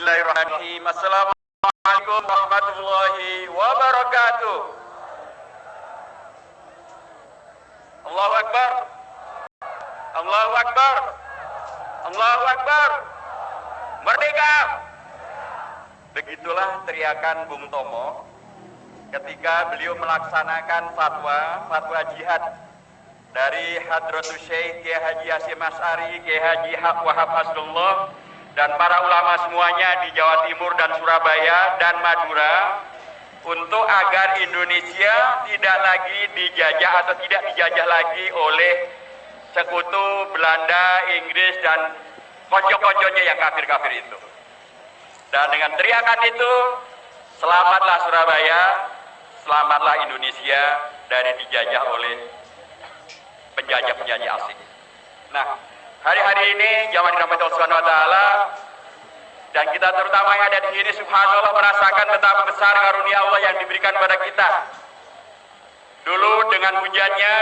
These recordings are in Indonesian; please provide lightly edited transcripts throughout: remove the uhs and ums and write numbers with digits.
Bismillahirrahmanirrahim. Assalamualaikum warahmatullahi wabarakatuh. Allahu Akbar. Allahu Akbar. Allahu Akbar. Merdeka. Begitulah teriakan Bung Tomo ketika beliau melaksanakan fatwa jihad dari Hadratus Syekh Kiai Haji Hasyim Asy'ari, Kiai Haji Wahab Hasdullah, dan para ulama semuanya di Jawa Timur dan Surabaya dan Madura untuk agar Indonesia tidak lagi dijajah atau tidak dijajah lagi oleh sekutu Belanda, Inggris, dan konco-konconya yang kafir-kafir itu. Dan dengan teriakan itu, selamatlah Surabaya, selamatlah Indonesia dari dijajah oleh penjajah-penjajah asing. Nah, hari-hari ini jamaah dirahmati Allah Subhanahu wa taala, dan kita terutama yang ada di sini subhanallah merasakan betapa besar karunia Allah yang diberikan pada kita. Dulu dengan hujannya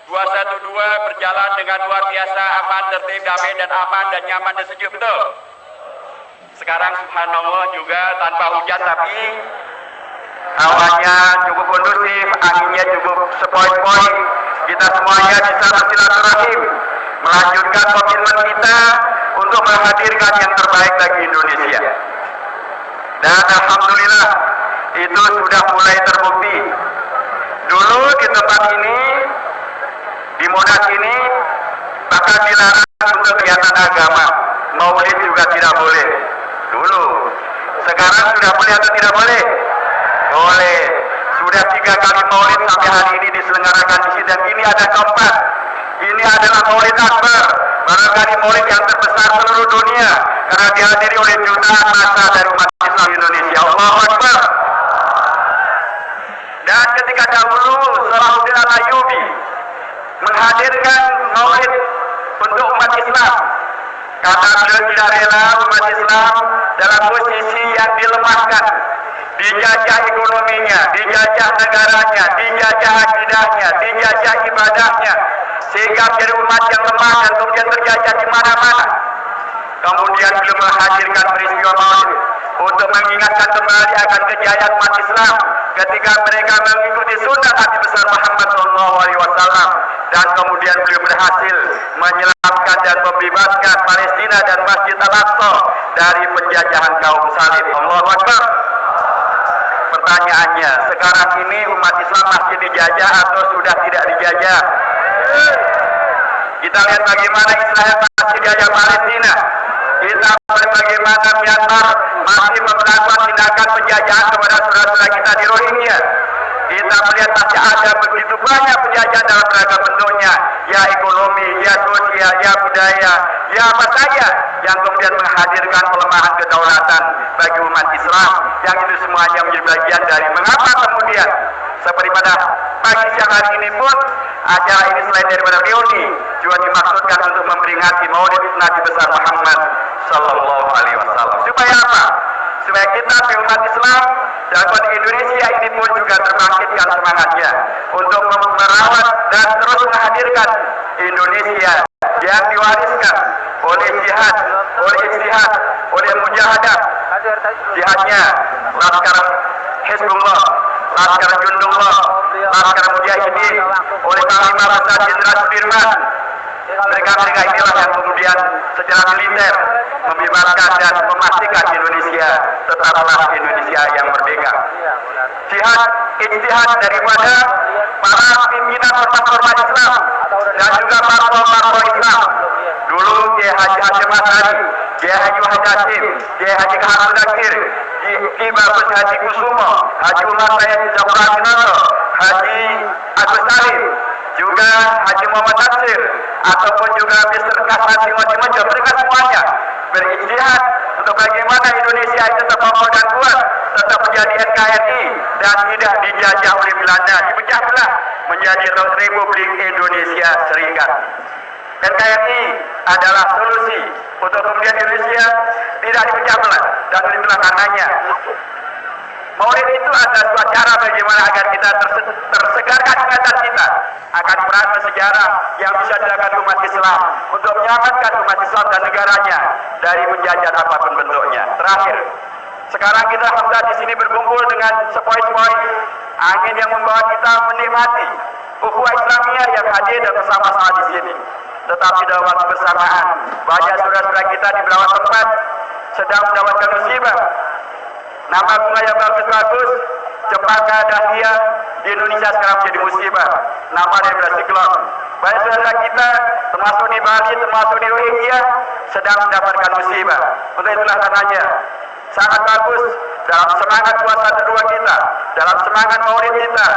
212 berjalan dengan luar biasa aman, tertib, damai dan aman dan nyaman dan sejuk, betul. Sekarang subhanallah juga tanpa hujan tapi awannya cukup kondusif, anginnya cukup sepoi-poi. Kita semuanya bisa bersilaturahim, melanjutkan komitmen kita untuk menghadirkan yang terbaik bagi Indonesia. Dan alhamdulillah itu sudah mulai terbukti. Dulu di tempat ini, di Monas ini, bahkan dilarang untuk kegiatan agama, maulid juga tidak boleh. Dulu, sekarang sudah boleh atau tidak boleh? Boleh. Sudah 3 kali maulid sampai hari ini diselenggarakan di sini, dan ini ada keempat. Ini adalah maulid akbar, barangkali maulid yang terbesar seluruh dunia, karena dihadiri oleh jutaan massa dari umat Islam Indonesia. Allahu Akbar. Dan ketika dahulu Salahuddin Al-Ayyubi menghadirkan maulid untuk umat Islam, kata beliau tidak rela umat Islam dalam posisi yang dilemahkan, dijajah ekonominya, dijajah negaranya, dijajah akidahnya, dijajah ibadahnya, sehingga menjadi umat yang lemah dan kemudian terjajah di mana-mana. Kemudian beliau menghadirkan peristiwa maulid untuk mengingatkan kembali akan kejayaan umat Islam ketika mereka mengikuti sunnah Nabi besar Muhammad SAW, dan kemudian beliau berhasil menyelamatkan dan membebaskan Palestina dan Masjid Al-Aqsa dari penjajahan kaum salib. Allahu Akbar. Pertanyaannya, sekarang ini umat Islam masih dijajah atau sudah tidak dijajah? Kita lihat bagaimana Israel masih dijajah Palestina. Kita lihat bagaimana Myanmar masih melakukan tindakan penjajahan kepada saudara-saudara kita di Rohingya. Kita melihat masih ada begitu banyak penjajahan dalam beragam bentuknya, ya ekonomi, ya sosial, ya budaya, ya apa saja yang kemudian menghadirkan pelemahan kedaulatan bagi umat Islam, yang itu semuanya menjadi bagian dari mengapa kemudian seperti pada pagi siang hari ini pun acara ini selain daripada reuni juga dimaksudkan untuk memperingati maulid Nabi besar Muhammad Sallallahu Alaihi Wasallam. Supaya apa? Supaya kita umat Islam dan Indonesia ini pun juga terbangkitkan semangatnya untuk merawat dan terus menghadirkan Indonesia yang diwariskan oleh jihad, oleh ijtihad, oleh mujahadah, jihadnya Laskar Hizbullah, Laskar Jundullah, Laskar Mujahidin, oleh Panglima Besar Jenderal Sudirman. Mereka inilah yang kemudian secara militer membebaskan dan memastikan Indonesia tetaplah Indonesia yang merdeka. Jihad, ijtihad daripada para pimpinan ormas Islam dan juga parpol Islam. Dulu Kiai Haji Hasyim Asy'ari, Kiai Haji Wahid Hasyim, Kiai Haji Kahar Mudakir, Ki Bagus Haji Kusumo, Haji Umar Sayyid Zahra, Haji Agus Salim, juga Haji Muhammad Nasir, ataupun juga Mr. Kasman Timojo, mereka semuanya berijtihad untuk bagaimana Indonesia itu tetap kokoh dan kuat, tetap menjadi NKRI dan tidak dijajah oleh Belanda, dipecah belah menjadi Republik Indonesia Serikat. NKRI adalah solusi untuk kemudian Indonesia tidak dipecah belah, dan itulah karenanya Maulid itu adalah suatu cara bagaimana agar kita tersegarkan ingatan kita akan peran sejarah yang bisa dilakukan umat Islam untuk menyelamatkan umat Islam dan negaranya dari penjajahan apapun bentuknya. Terakhir, sekarang kita alhamdulillah di sini berkumpul dengan sepoi-sepoi angin yang membawa kita menikmati ukhuwah Islamiyah yang hadir dan bersama-sama di sini. Tetapi dalam waktu bersamaan, banyak saudara-saudara kita di beberapa tempat sedang mendapatkan musibah. Nama bunga yang bagus-bagus, cempaka dahlia di Indonesia sekarang menjadi musibah. Nama daripada siklon. Banyak saudara kita, termasuk di Bali, termasuk di Rohingya, sedang mendapatkan musibah. Untuk itulah karenanya sangat bagus dalam semangat puasa kedua kita, dalam semangat maulid kita,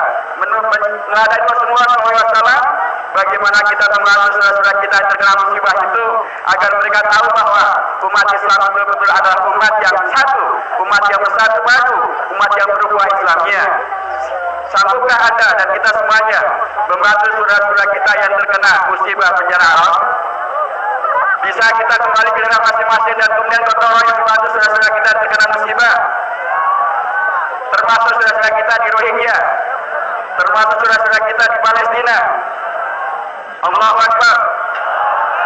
menghadapi Rasulullah SAW, bagaimana kita membantu saudara-saudara kita yang terkena musibah itu agar mereka tahu bahwa umat Islam betul-betul adalah umat yang satu, umat yang bersatu padu, umat yang berukhuwah Islamnya. Sanggupkah Anda dan kita semuanya membantu saudara-saudara kita yang terkena musibah bencana alam? Bisa kita kembali ke daerah masing-masing dan kemudian gotong royong membantu saudara-saudara kita yang terkena musibah, termasuk saudara-saudara kita di Rohingya, termasuk saudara-saudara kita di Palestina. Allahu Akbar.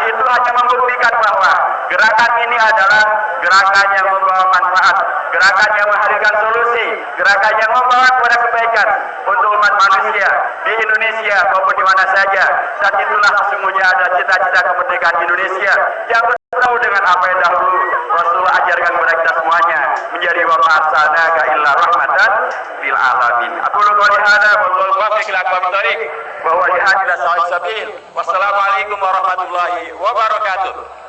Itu hanya membuktikan bahwa gerakan ini adalah gerakan yang membawa manfaat, gerakan yang menghadirkan solusi, gerakan yang membawa kepada kebaikan untuk umat manusia di Indonesia maupun di mana saja. Dan itulah sesungguhnya ada cita-cita kemerdekaan Indonesia yang bertemu dengan apa yang dahulu Rasulullah ajarkan kepada kita semuanya, menjadi wa ma arsalnaka illa rahmatan lil alamin. Aku qouli hada wallahu muwaffiq ila aqwamit thoriq wa huwa al-hadi ila sawa'is sabil. Wassalamualaikum warahmatullahi wabarakatuh.